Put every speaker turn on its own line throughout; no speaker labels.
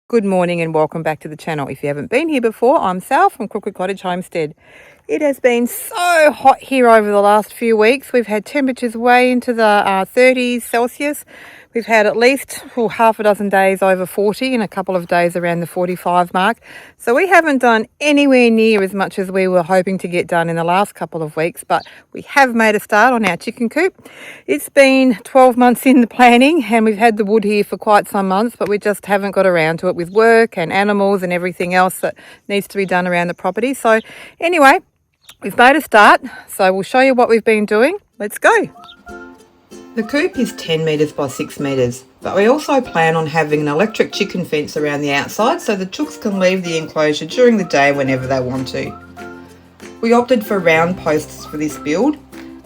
Good morning and welcome back to the channel. If you haven't been here before, I'm Sal from Crooked Cottage Homestead. It has been so hot here over the last few weeks. We've had temperatures way into the 30s Celsius. We've had at least half a dozen days over 40 and a couple of days around the 45 mark. So we haven't done anywhere near as much as we were hoping to get done in the last couple of weeks, but we have made a start on our chicken coop. It's been 12 months in the planning and we've had the wood here for quite some months, but we just haven't got around to it with work and animals and everything else that needs to be done around the property. So anyway, we've made a start, so we'll show you what we've been doing. Let's go. The coop is 10 metres by 6 metres, but we also plan on having an electric chicken fence around the outside so the chooks can leave the enclosure during the day whenever they want to. We opted for round posts for this build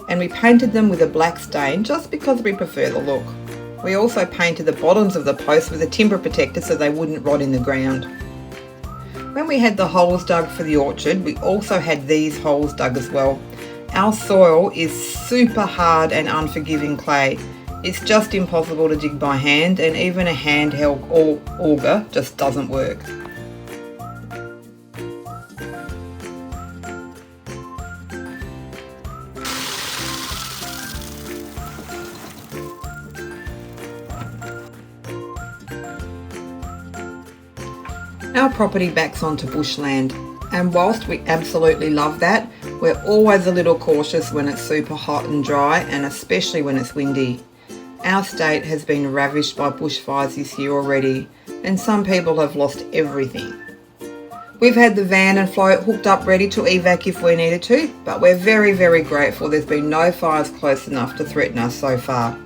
and we painted them with a black stain just because we prefer the look. We also painted the bottoms of the posts with a timber protector so they wouldn't rot in the ground. When we had the holes dug for the orchard, we also had these holes dug as well. Our soil is super hard and unforgiving clay. It's just impossible to dig by hand, and even a handheld auger just doesn't work. Our property backs onto bushland, and whilst we absolutely love that, we're always a little cautious when it's super hot and dry, and especially when it's windy. Our state has been ravished by bushfires this year already, and some people have lost everything. We've had the van and float hooked up ready to evac if we needed to, but we're very, very grateful there's been no fires close enough to threaten us so far.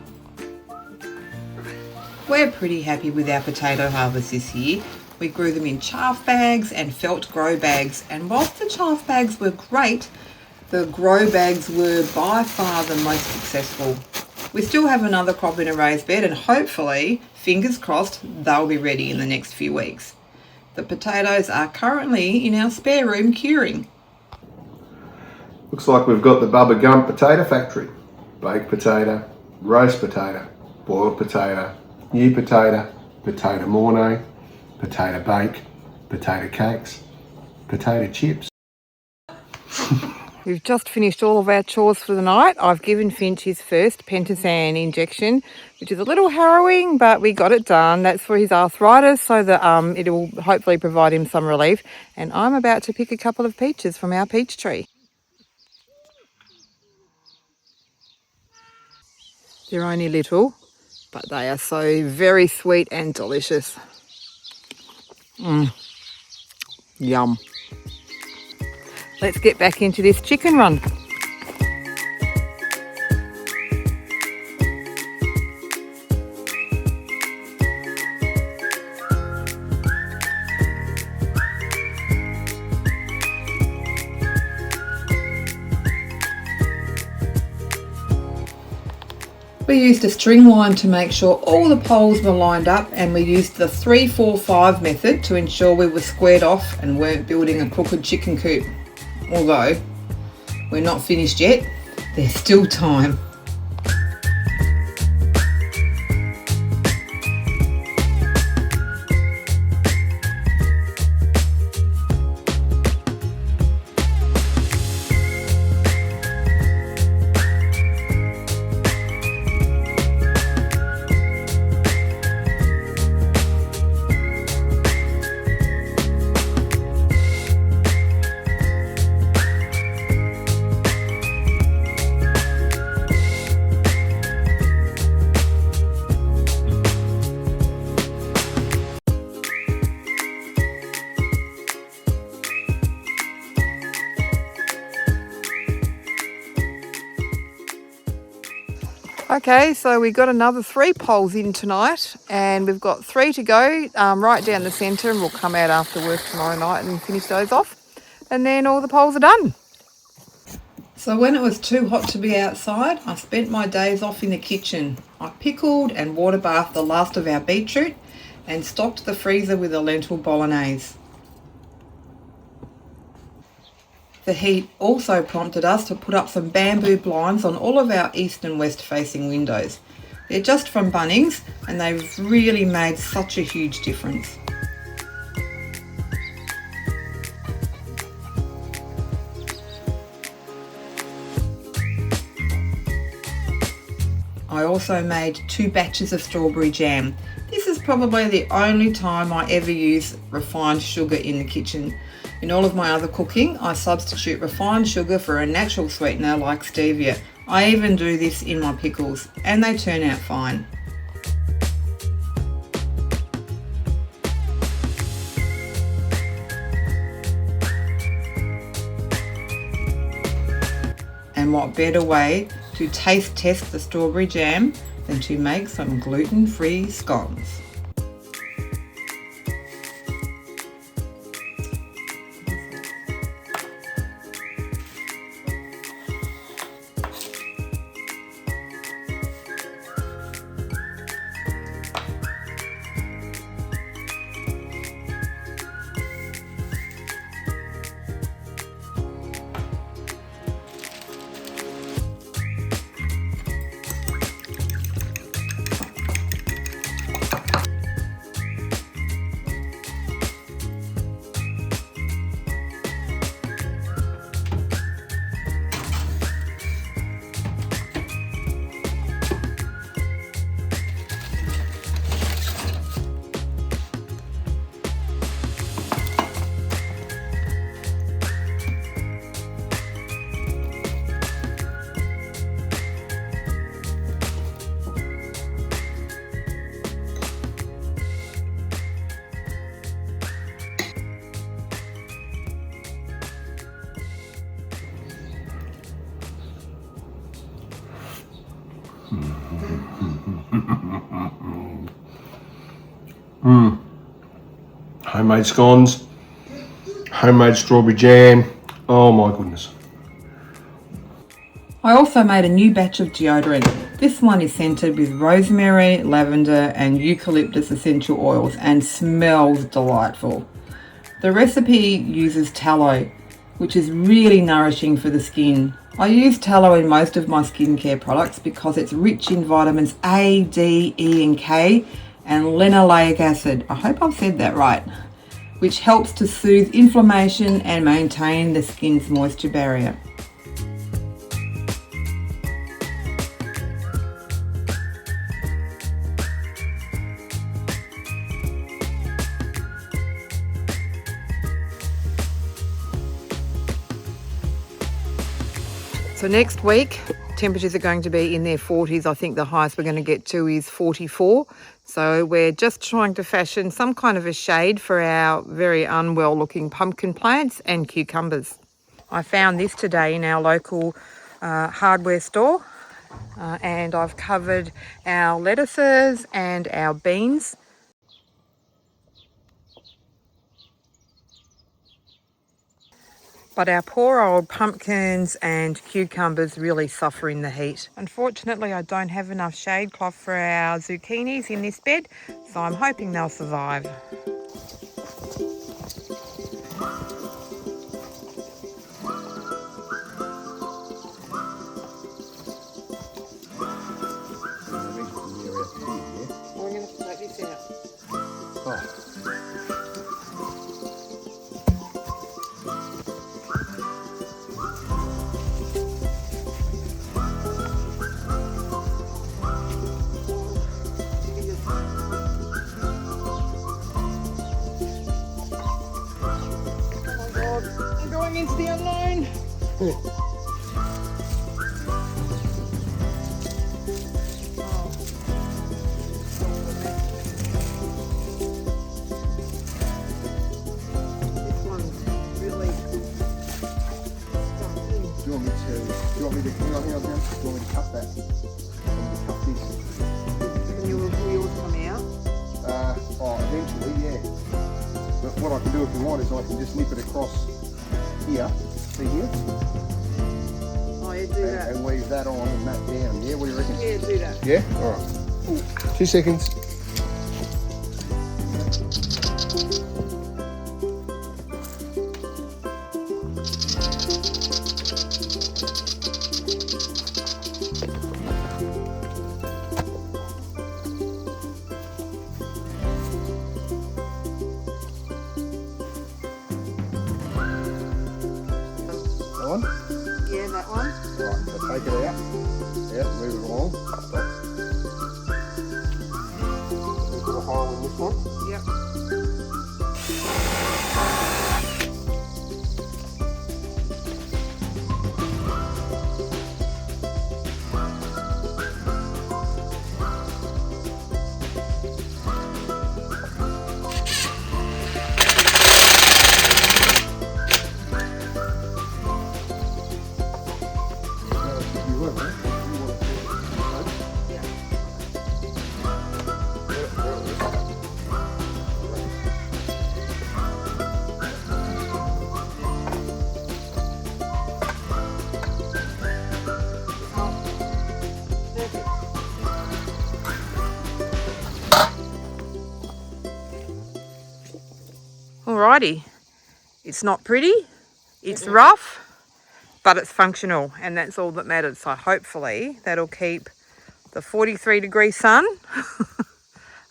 We're pretty happy with our potato harvest this year. We grew them in chaff bags and felt grow bags, and whilst the chaff bags were great, the grow bags were by far the most successful. We still have another crop in a raised bed and hopefully, fingers crossed, they'll be ready in the next few weeks. The potatoes are currently in our spare room curing.
Looks like we've got the Bubba Gump potato factory. Baked potato, roast potato, boiled potato, new potato, potato mornay, potato bake, potato cakes, potato chips.
We've just finished all of our chores for the night. I've given Finch his first Pentosan injection, which is a little harrowing, but we got it done. That's for his arthritis, so that it will hopefully provide him some relief. And I'm about to pick a couple of peaches from our peach tree. They're only little, but they are so very sweet and delicious. Yum. Let's get back into this chicken run. We used a string line to make sure all the poles were lined up, and we used the 3-4-5 method to ensure we were squared off and weren't building a crooked chicken coop. Although, we're not finished yet, there's still time. Okay, so we've got another 3 poles in tonight, and we've got 3 to go right down the centre, and we'll come out after work tomorrow night and finish those off, and then all the poles are done. So when it was too hot to be outside, I spent my days off in the kitchen. I pickled and water bathed the last of our beetroot and stocked the freezer with a lentil bolognese. The heat also prompted us to put up some bamboo blinds on all of our east and west facing windows. They're just from Bunnings and they've really made such a huge difference. I also made 2 batches of strawberry jam. This is probably the only time I ever use refined sugar in the kitchen. In all of my other cooking, I substitute refined sugar for a natural sweetener like stevia. I even do this in my pickles, and they turn out fine. And what better way to taste test the strawberry jam than to make some gluten-free scones.
Homemade scones, homemade strawberry jam. Oh my goodness.
I also made a new batch of deodorant. This one is scented with rosemary, lavender and eucalyptus essential oils and smells delightful. The recipe uses tallow, which is really nourishing for the skin. I use tallow in most of my skincare products because it's rich in vitamins A, D, E and K and linoleic acid. I hope I've said that right, which helps to soothe inflammation and maintain the skin's moisture barrier. So next week, temperatures are going to be in their 40s. I think the highest we're going to get to is 44. So we're just trying to fashion some kind of a shade for our very unwell looking pumpkin plants and cucumbers. I found this today in our local hardware store and I've covered our lettuces and our beans. But our poor old pumpkins and cucumbers really suffer in the heat. Unfortunately, I don't have enough shade cloth for our zucchinis in this bed, so I'm hoping they'll survive. We're going to take this out.
Oh.
I'm going into the unknown. This one's really stuck in.
Do you want me to, hang on, do you want me to cut that?
And will yours come out?
Eventually, yeah. But what I can do if you want is I can just nip it across here, see here,
Oh, yeah, do that.
and leave that on and that down. Yeah, what do you reckon?
Yeah, do that.
Yeah? Alright. 2 seconds. That one?
Yeah, that one.
Right, so take it out. Yeah, move it along. Stop. Put a hole in this one.
Yep.
You will, huh? You want to
Yeah. Perfect. Alrighty, it's not pretty, it's rough, but it's functional, and that's all that matters. So hopefully that'll keep the 43-degree sun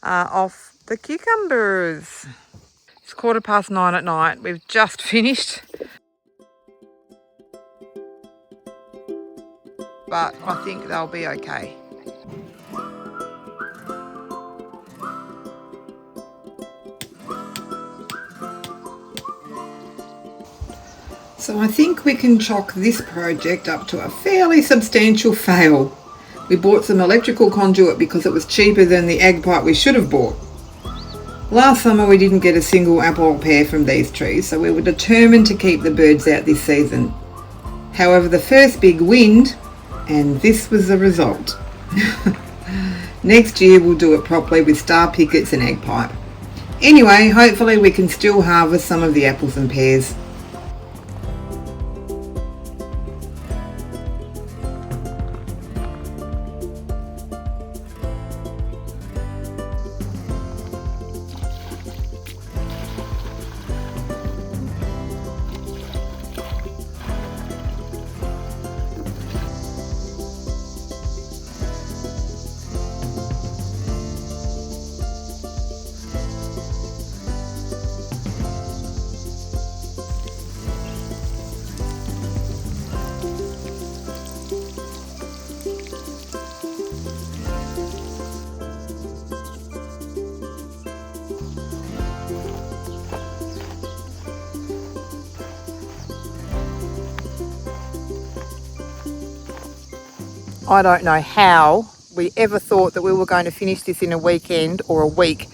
off the cucumbers. It's 9:15 at night. We've just finished, but I think they'll be okay. So I think we can chalk this project up to a fairly substantial fail. We bought some electrical conduit because it was cheaper than the ag pipe we should have bought. Last summer we didn't get a single apple or pear from these trees, so we were determined to keep the birds out this season. However, the first big wind, and this was the result. Next year we'll do it properly with star pickets and ag pipe. Anyway, hopefully we can still harvest some of the apples and pears. I don't know how we ever thought that we were going to finish this in a weekend or a week,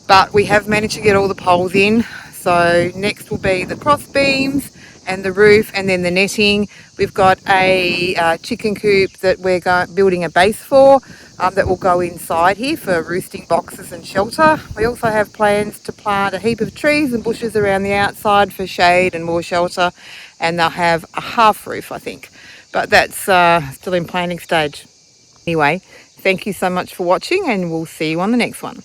but we have managed to get all the poles in. So next will be the cross beams and the roof, and then the netting. We've got a chicken coop that we're building a base for, that will go inside here for roosting boxes and shelter. We also have plans to plant a heap of trees and bushes around the outside for shade and more shelter, and they'll have a half roof, I think, but that's still in planning stage. Anyway, thank you so much for watching, and we'll see you on the next one.